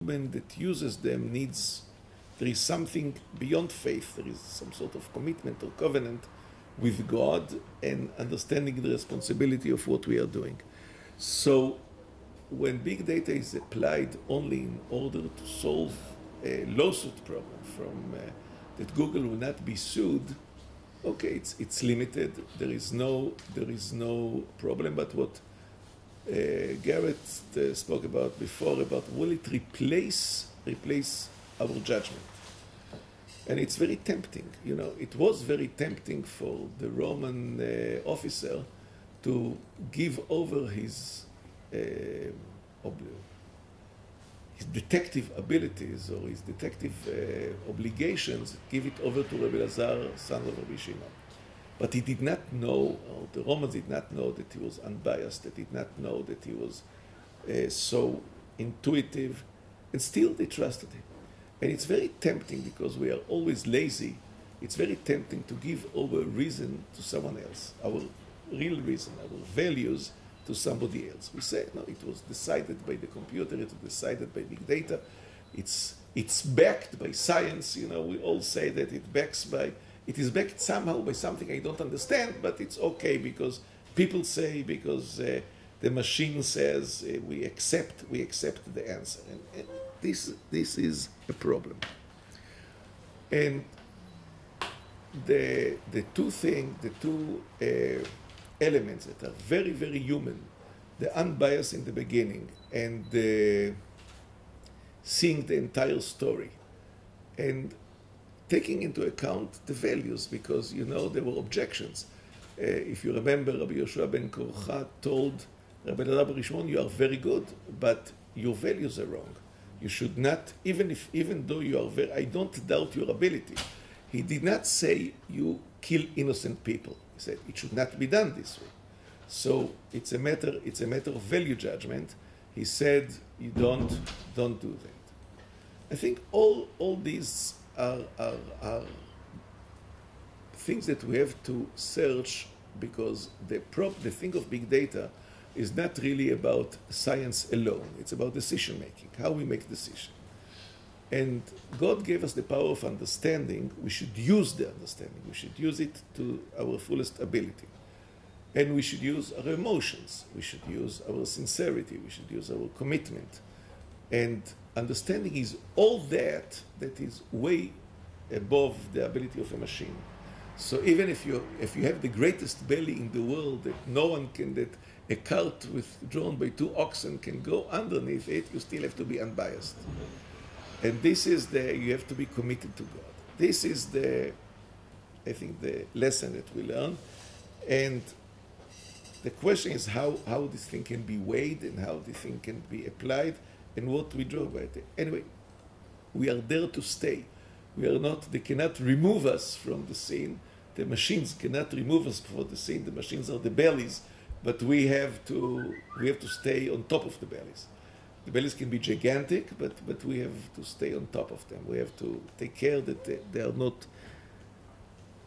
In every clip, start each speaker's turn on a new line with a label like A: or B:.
A: human that uses them needs, there is something beyond faith, there is some sort of commitment or covenant with God and understanding the responsibility of what we are doing. So when big data is applied only in order to solve a lawsuit problem from that Google will not be sued, okay, it's limited. There is no problem. But what Garrett spoke about before, about will it replace our judgment? And it's very tempting. You know, it was very tempting for the Roman officer to give over his detective abilities or his detective obligations, give it over to Rabbi Lazar, son of Rabbi Shimon. But he did not know, or the Romans did not know that he was unbiased, they did not know that he was so intuitive, and still they trusted him. And it's very tempting, because we are always lazy, it's very tempting to give over reason to someone else, our real reason, our values, to somebody else. We say, no, it was decided by the computer, it was decided by big data, it's backed by science. You know, we all say that it is backed somehow by something I don't understand, but it's okay because people say, because the machine says, we accept the answer. And this is a problem. And the two elements that are very, very human, the unbiased in the beginning and the seeing the entire story and taking into account the values, because, you know, there were objections. If you remember, Rabbi Yoshua ben Korcha told Rabbi Elazar ben Rishmon, you are very good, but your values are wrong. You should not, even though you are very, I don't doubt your ability. He did not say you kill innocent people. He said it should not be done this way. So it's a matter of value judgment. He said you don't do that. I think all these are things that we have to search, because the thing of big data is not really about science alone. It's about decision making, how we make decisions. And God gave us the power of understanding. We should use the understanding. We should use it to our fullest ability. And we should use our emotions. We should use our sincerity. We should use our commitment. And understanding is all that is way above the ability of a machine. So even if you have the greatest belly in the world that no one can, that a cart drawn by 2 oxen can go underneath it, you still have to be unbiased. And this is you have to be committed to God. This is I think the lesson that we learn. And the question is how this thing can be weighed and how this thing can be applied and what we draw by it. Anyway, we are there to stay. They cannot remove us from the scene. The machines cannot remove us from the scene. The machines are the bellies, but we have to stay on top of the bellies. The bellies can be gigantic, but we have to stay on top of them. We have to take care that they are not,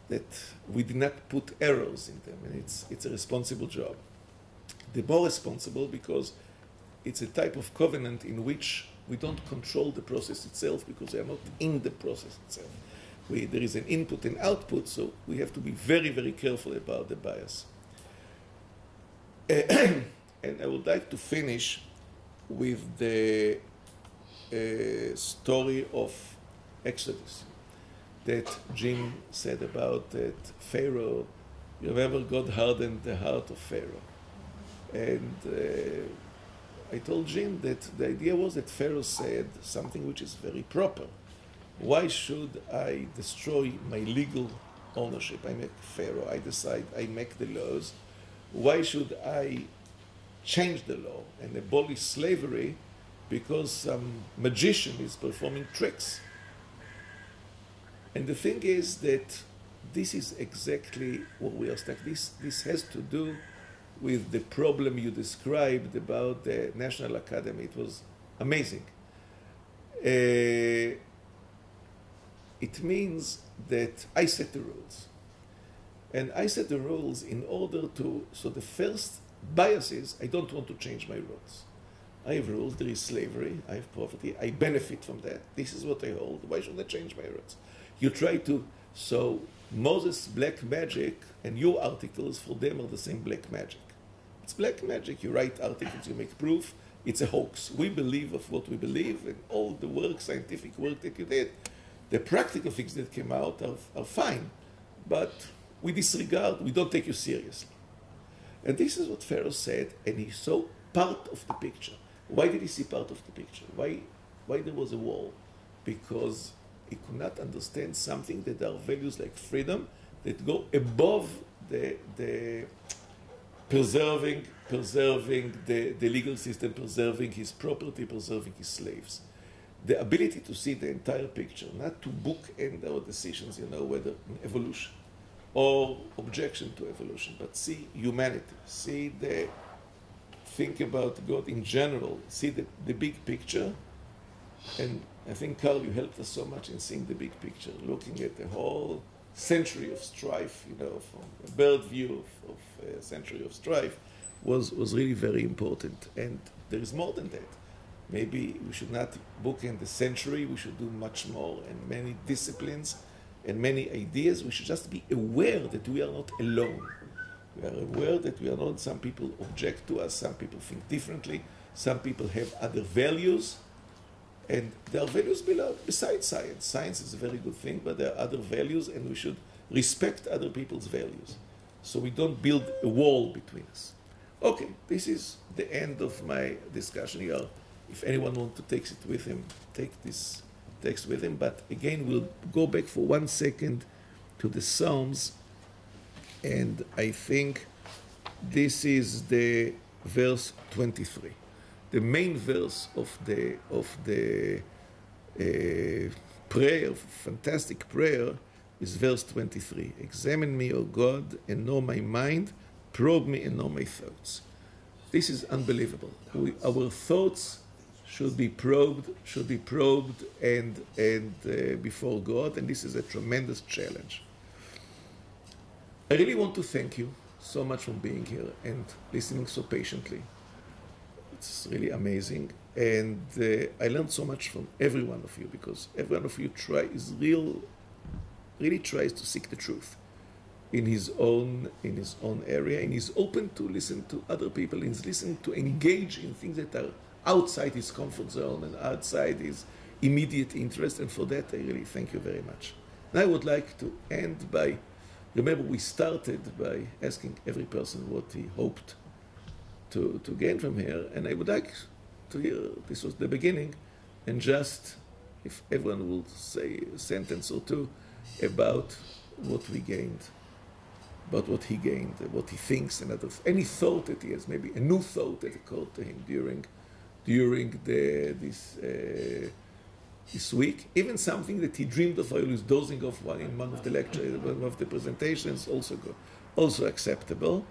A: that we did not put errors in them, and it's a responsible job. The more responsible because it's a type of covenant in which we don't control the process itself, because we are not in the process itself. There is an input and output, so we have to be very, very careful about the bias. And I would like to finish with the story of Exodus that Jim said about that Pharaoh. You remember, God hardened the heart of Pharaoh. And I told Jim that the idea was that Pharaoh said something which is very proper. Why should I destroy my legal ownership? I'm a Pharaoh. I decide, I make the laws. Why should I change the law and abolish slavery because some magician is performing tricks? And the thing is that this is exactly what we are stuck. This has to do with the problem you described about the National Academy. It was amazing. It means that I set the rules. And I set the rules in order to, so the first bias is I don't want to change my rules. I have rules, there is slavery, I have poverty, I benefit from that. This is what I hold. Why should I change my rules? You try to, so Moses' black magic and your articles for them are the same black magic. It's black magic. You write articles, you make proof. It's a hoax. We believe of what we believe, and all the work, scientific work that you did, the practical things that came out are fine, but we disregard, we don't take you seriously. And this is what Pharaoh said, and he saw part of the picture. Why did he see part of the picture? Why there was a wall? Because he could not understand something that are values like freedom that go above the preserving the legal system, preserving his property, preserving his slaves. The ability to see the entire picture, not to bookend our decisions, whether evolution or objection to evolution, but see humanity, think about God in general, see the big picture. And I think, Carl, you helped us so much in seeing the big picture, looking at the whole century of strife, from a bird view of a century of strife was really very important. And there is more than that. Maybe we should not bookend the century, we should do much more, and many disciplines and many ideas. We should just be aware that we are not alone. We are aware that we are not, some people object to us, some people think differently, some people have other values, and there are values besides science. Science is a very good thing, but there are other values, and we should respect other people's values. So we don't build a wall between us. Okay, this is the end of my discussion here. If anyone wants to take it with him, take this text with him. But again, we'll go back for 1 second to the Psalms, and I think this is the verse 23. The main verse of the prayer, fantastic prayer, is verse 23. Examine me, O God, and know my mind. Probe me and know my thoughts. This is unbelievable. Our thoughts should be probed and before God, and this is a tremendous challenge. I really want to thank you so much for being here and listening so patiently. It's really amazing, and I learned so much from every one of you, because every one of you really tries to seek the truth in his own area, and he's open to listen to other people, and he's listening to engage in things that are outside his comfort zone and outside his immediate interest, and for that I really thank you very much. Now I would like to end by, remember we started by asking every person what he hoped to gain from here, and I would like to hear, this was the beginning, and just if everyone will say a sentence or two about what we gained, about what he gained, what he thinks, and any thought that he has, maybe a new thought that occurred to him during this week, even something that he dreamed of while he was dozing off in one of the lectures, one of the presentations, also acceptable.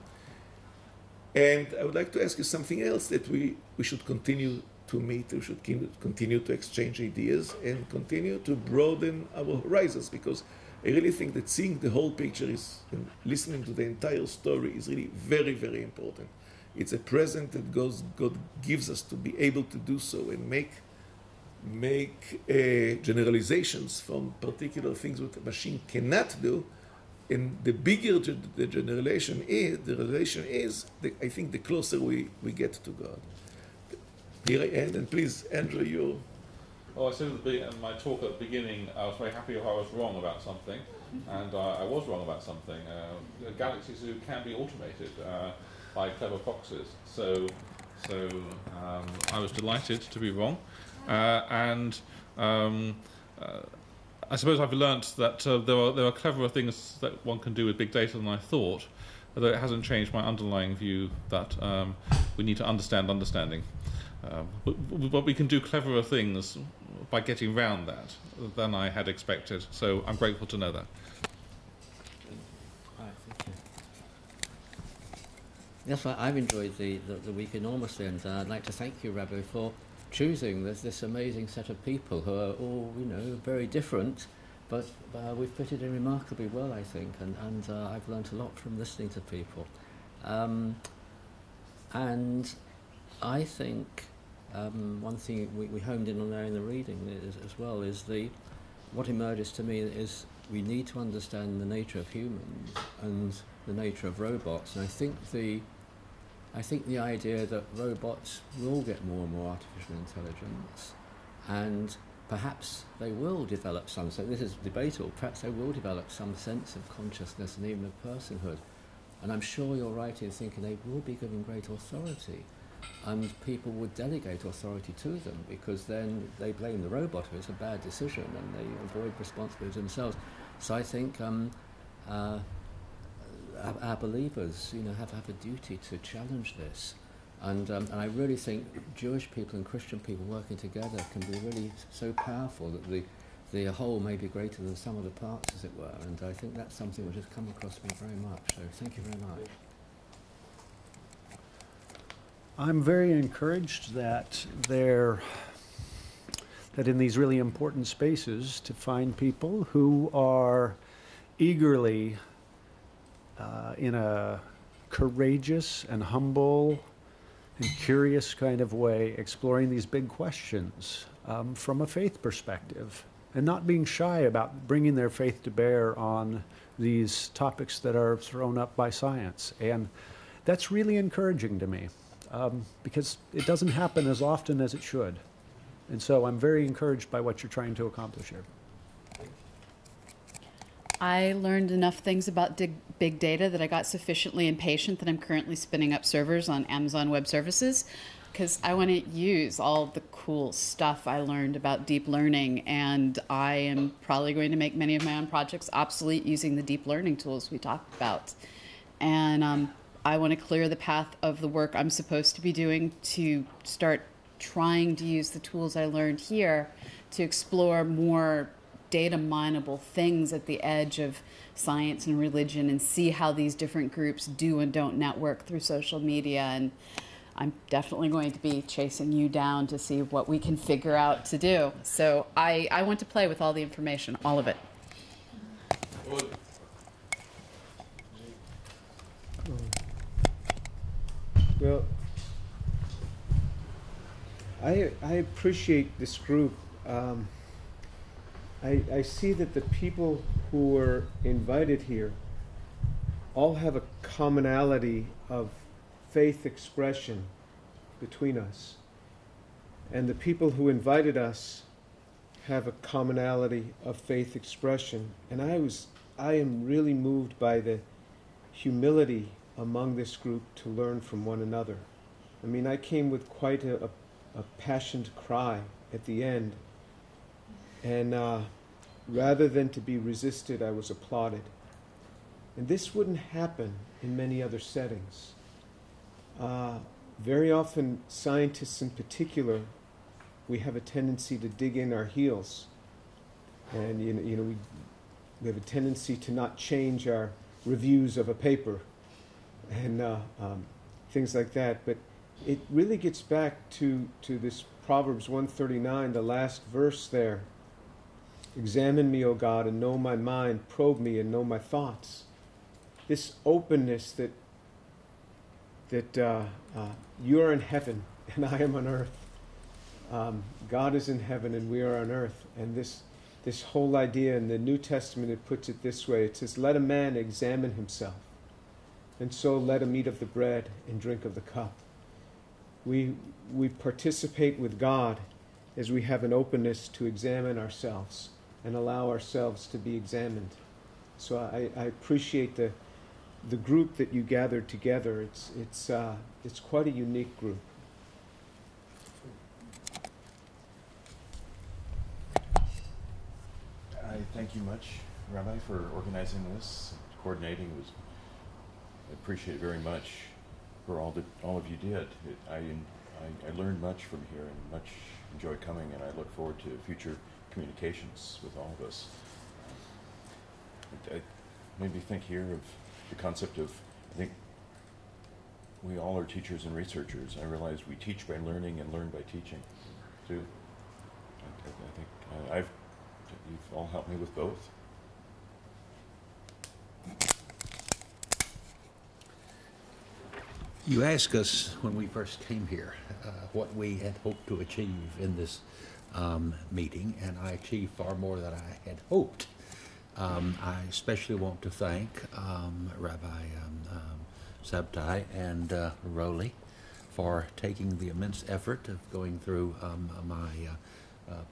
A: And I would like to ask you something else, that we should continue to meet, we should continue to exchange ideas and continue to broaden our horizons, because I really think that seeing the whole picture and listening to the entire story is really very, very important. It's a present that God gives us to be able to do so and make generalizations from particular things that a machine cannot do. And the bigger the generalization is, I think the closer we get to God. Here I end, and please, Andrew, you.
B: Well, I said in my talk at the beginning, I was very happy if I was wrong about something, and I was wrong about something. Galaxy Zoo can be automated by clever foxes, so I was delighted to be wrong, and I suppose I've learnt that there are cleverer things that one can do with big data than I thought, although it hasn't changed my underlying view that we need to understand understanding. But we can do cleverer things by getting round that than I had expected, so I'm grateful to know that.
C: Right, thank you. Yes, I've enjoyed the week enormously, and I'd like to thank you, Rabbi, for choosing this amazing set of people who are all, very different, but we've fitted in remarkably well, I think, and I've learnt a lot from listening to people. And I think one thing we honed in on there in the reading as well is what emerges to me is we need to understand the nature of humans and the nature of robots. And I think the idea that robots will get more and more artificial intelligence, and perhaps they will develop some, so this is debatable, perhaps they will develop some sense of consciousness and even of personhood. And I'm sure you're right in thinking they will be given great authority, and people would delegate authority to them because then they blame the robot if it's a bad decision and they avoid responsibility themselves. So I think our believers, have a duty to challenge this. And I really think Jewish people and Christian people working together can be really so powerful that the whole may be greater than some of the parts, as it were. And I think that's something which has come across me very much. So thank you very much.
D: I'm very encouraged that in these really important spaces to find people who are eagerly, in a courageous and humble and curious kind of way, exploring these big questions from a faith perspective, and not being shy about bringing their faith to bear on these topics that are thrown up by science. And that's really encouraging to me, because it doesn't happen as often as it should. And so I'm very encouraged by what you're trying to accomplish here.
E: I learned enough things about big data that I got sufficiently impatient that I'm currently spinning up servers on Amazon Web Services, because I want to use all the cool stuff I learned about deep learning, and I am probably going to make many of my own projects obsolete using the deep learning tools we talked about. And I want to clear the path of the work I'm supposed to be doing to start trying to use the tools I learned here to explore more data mineable things at the edge of science and religion, and see how these different groups do and don't network through social media. And I'm definitely going to be chasing you down to see what we can figure out to do. So I want to play with all the information, all of it.
F: Well, I appreciate this group. I see that the people who were invited here all have a commonality of faith expression between us. And the people who invited us have a commonality of faith expression. And I am really moved by the humility among this group to learn from one another. I mean, I came with quite a passionate cry at the end. And rather than to be resisted, I was applauded. And this wouldn't happen in many other settings. Very often, scientists in particular, we have a tendency to dig in our heels. And we have a tendency to not change our reviews of a paper and things like that. But it really gets back to this Proverbs 139, the last verse there. Examine me, O God, and know my mind. Probe me and know my thoughts. This openness that you are in heaven and I am on earth. God is in heaven and we are on earth. And this whole idea in the New Testament, it puts it this way. It says, let a man examine himself, and so let him eat of the bread and drink of the cup. We participate with God as we have an openness to examine ourselves and allow ourselves to be examined. So I appreciate the group that you gathered together. It's quite a unique group.
G: I thank you much, Rabbi, for organizing this, coordinating. I appreciate it very much for all of you did. I learned much from here and much enjoyed coming, and I look forward to future communications with all of us. It made me think here of the concept of, I think we all are teachers and researchers. I realize we teach by learning and learn by teaching, too. I think you've all helped me with both.
H: You asked us when we first came here what we had hoped to achieve in this meeting, and I achieved far more than I had hoped. I especially want to thank Rabbi Sabtai and Rowley for taking the immense effort of going through my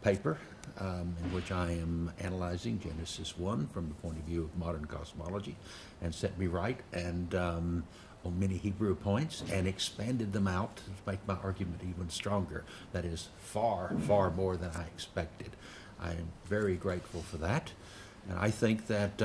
H: paper in which I am analyzing Genesis 1 from the point of view of modern cosmology, and set me right and on many Hebrew points, and expanded them out to make my argument even stronger. That is far, far more than I expected. I am very grateful for that. And I think that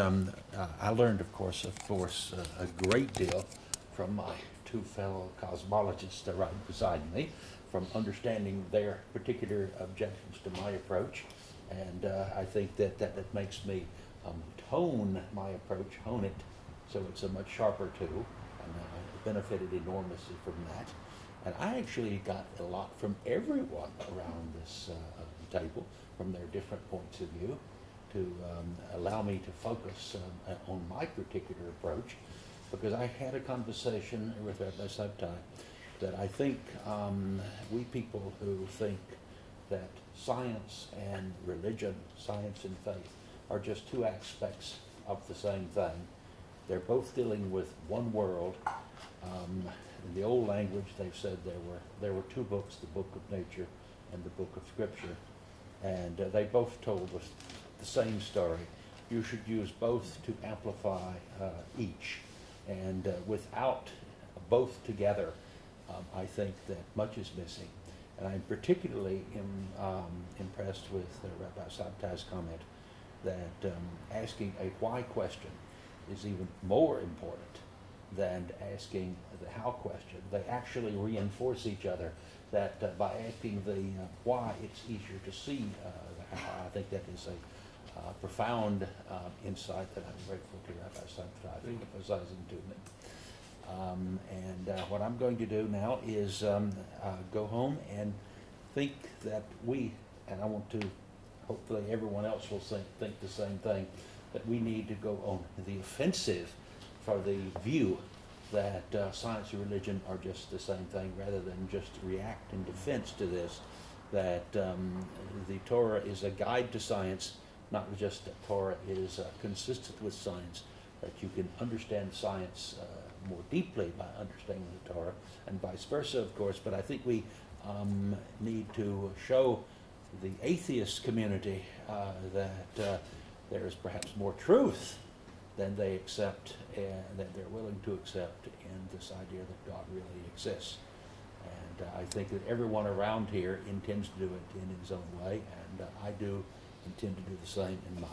H: I learned, of course, a great deal from my two fellow cosmologists that are right beside me, from understanding their particular objections to my approach. And I think that that makes me hone my approach, hone it, so it's a much sharper tool. And I benefited enormously from that. And I actually got a lot from everyone around this table, from their different points of view, to allow me to focus on my particular approach, because I had a conversation with Rabbi Sabtai that I think we people who think that science and religion, science and faith, are just two aspects of the same thing. They're both dealing with one world. In the old language, they've said there were two books, the book of nature and the book of scripture, and they both told us the same story. You should use both to amplify each, and without both together, I think that much is missing. And I'm particularly impressed with Rabbi Sabtai's comment that asking a why question is even more important than asking the how question. They actually reinforce each other, that by asking the why, it's easier to see the how. I think that is a profound insight that I'm grateful to Rabbi Sabtai for emphasizing to me. And what I'm going to do now is go home and think that and I want to, hopefully everyone else will think the same thing, that we need to go on the offensive for the view that science and religion are just the same thing, rather than just react in defense to this, that the Torah is a guide to science, not just that Torah is consistent with science, that you can understand science more deeply by understanding the Torah, and vice versa, of course. But I think we need to show the atheist community that there is perhaps more truth than they accept, and that they're willing to accept in this idea that God really exists. And I think that everyone around here intends to do it in his own way, and I do intend to do the same in mine.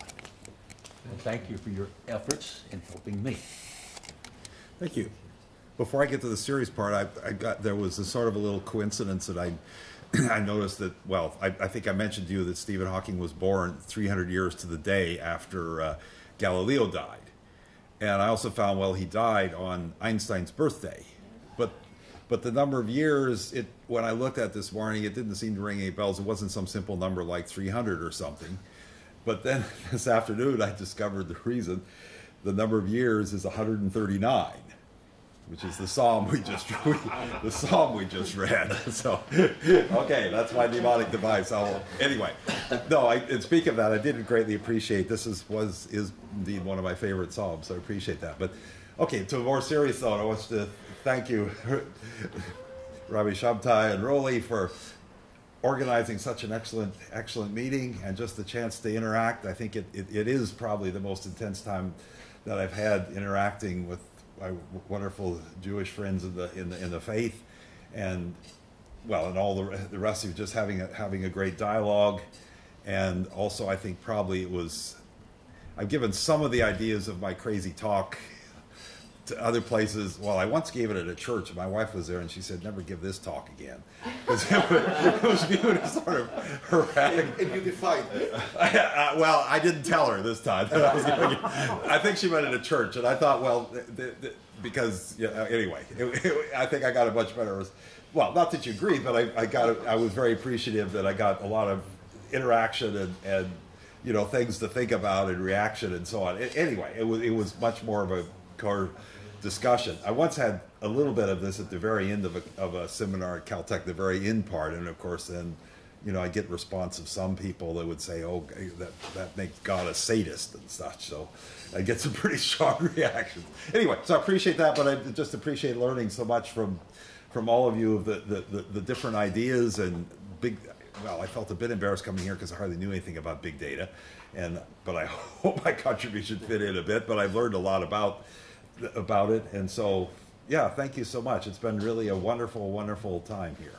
H: And thank you for your efforts in helping me.
I: Thank you. Before I get to the serious part, there was a sort of a little coincidence that I noticed that, well, I think I mentioned to you that Stephen Hawking was born 300 years to the day after Galileo died. And I also found, well, he died on Einstein's birthday. But the number of years, when I looked at this morning, it didn't seem to ring any bells. It wasn't some simple number like 300 or something. But then this afternoon, I discovered the reason. The number of years is 139. Which is the psalm we just read. So, okay, that's my mnemonic device. Anyway, no. And speaking of that, I did greatly appreciate this. Is indeed one of my favorite psalms. So I appreciate that. But okay, to a more serious note, I want to thank you, Rabbi Sabtai and Rowley, for organizing such an excellent meeting, and just the chance to interact. I think it is probably the most intense time that I've had interacting with my wonderful Jewish friends in the faith, and well, and all the rest of you, just having a great dialogue. And also, I think probably I've given some of the ideas of my crazy talk to other places. Well, I once gave it at a church, and my wife was there, and she said, "Never give this talk again," because it was viewed as sort of erratic.
A: And you defied it.
I: Well, I didn't tell her this time. I think she went at a church, and I thought, well, because anyway, I think I got a much better. Well, not that you agreed, but I was very appreciative that I got a lot of interaction and things to think about and reaction and so on. Anyway, it was much more of a core discussion. I once had a little bit of this at the very end of a seminar at Caltech, the very end part, and of course then, you know, I get response of some people that would say, "Oh, that makes God a sadist" and such. So I get some pretty strong reactions. Anyway, so I appreciate that, but I just appreciate learning so much from all of you of the different ideas and big. Well, I felt a bit embarrassed coming here because I hardly knew anything about big data, but I hope my contribution fit in a bit. But I've learned a lot about it, and so yeah, thank you so much. It's been really a wonderful, wonderful time here.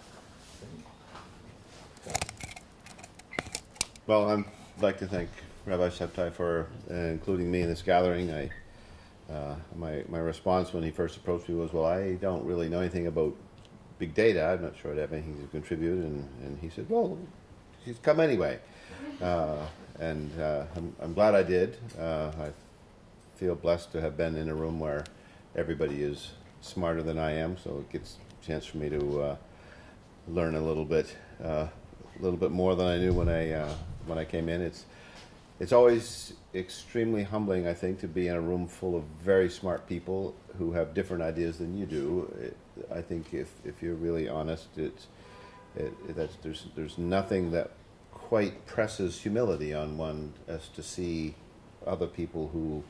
J: Well, I'd like to thank Rabbi Sebtai for including me in this gathering. My response when he first approached me was, well, I don't really know anything about big data. I'm not sure I'd have anything to contribute. And he said, well, just come anyway. I'm glad I did. I feel blessed to have been in a room where everybody is smarter than I am, so it gets a chance for me to learn a little bit more than I knew when I came in. It's always extremely humbling, I think, to be in a room full of very smart people who have different ideas than you do. I think if you're really honest, there's nothing that quite presses humility on one as to see other people who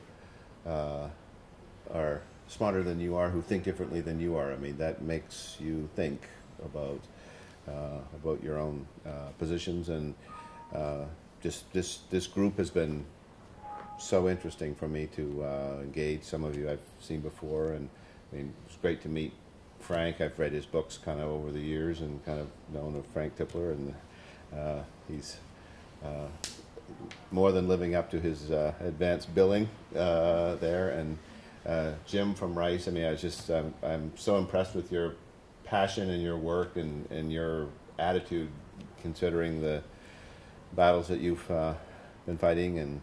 J: are smarter than you are, who think differently than you are. I mean, that makes you think about your own positions, and just this group has been so interesting for me to engage. Some of you I've seen before, and I mean, it's great to meet Frank. I've read his books kind of over the years and kind of known of Frank Tipler, and he's more than living up to his advanced billing there. And Jim from Rice, I mean, I'm so impressed with your passion and your work and your attitude, considering the battles that you've been fighting, and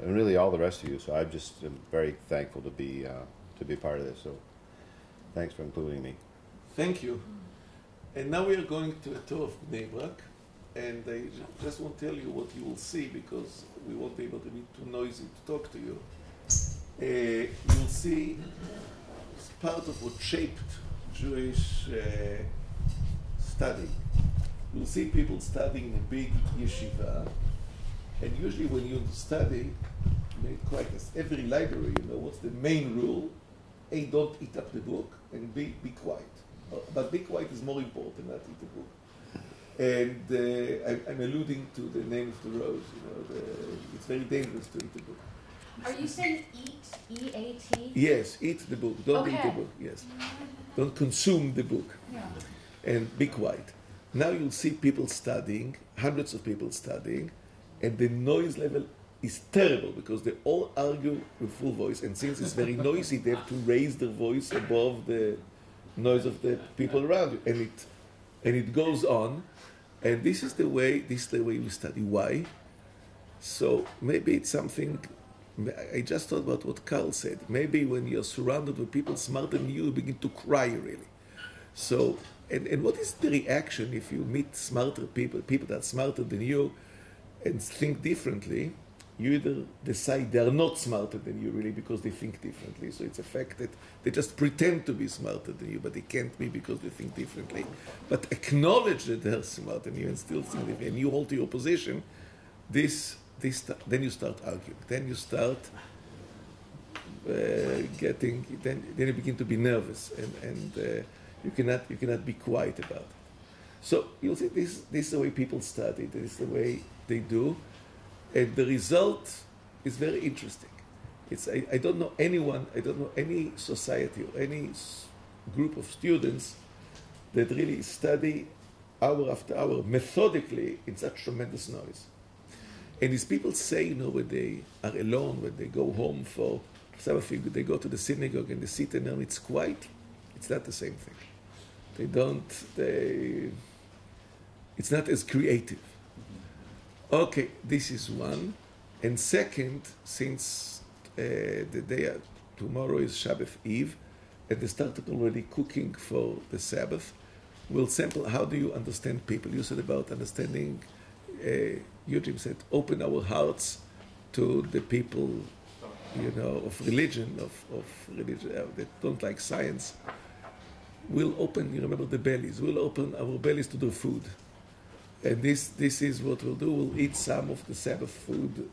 J: really all the rest of you. So I'm just very thankful to be part of this. So thanks for including me.
A: Thank you. And now we are going to a tour of Bnei Brak, and I just won't tell you what you will see because we won't be able to be too noisy to talk to you. You'll see part of what shaped Jewish study. You'll see people studying in a big yeshiva, and usually when you study, quietness. Every library, you know what's the main rule: A, don't eat up the book, and B, be quiet. But be quiet is more important than eat the book. And I'm alluding to the name of the road. You know, it's very dangerous to eat the book.
K: Are you saying eat, E-A-T?
A: Yes, eat the book. Don't eat the book. Yes, don't consume the book.
K: Yeah.
A: And be quiet. Now you'll see people studying, hundreds of people studying, and the noise level is terrible because they all argue with full voice, and since it's very noisy, they have to raise their voice above the noise of the people around you, and it goes on, and this is the way we study. Why? So maybe it's something. I just thought about what Carl said. Maybe when you're surrounded with people smarter than you begin to cry really. So, and what is the reaction if you meet smarter people that are smarter than you, and think differently? You either decide they are not smarter than you really because they think differently. So it's a fact that they just pretend to be smarter than you, but they can't be because they think differently. But acknowledge that they're smarter than you and still think differently, and you hold to your position. Then you start arguing. Then you start then you begin to be nervous, and you cannot be quiet about it. So you'll see this is the way people study. This is the way they do. And the result is very interesting. I don't know any society or any group of students that really study hour after hour methodically in such tremendous noise. And these people say, when they are alone, when they go home for Sabbath, they go to the synagogue and they sit and learn, it's quiet. It's not the same thing. It's not as creative. Okay, this is one. And second, since tomorrow is Shabbat Eve, and they started already cooking for the Sabbath, we'll sample how do you understand people. You said about understanding, Eugene said, open our hearts to the people, of religion, of religion that don't like science. we'll open, you remember the bellies, we'll open our bellies to the food. And this is what we'll do. We'll eat some of the Sabbath food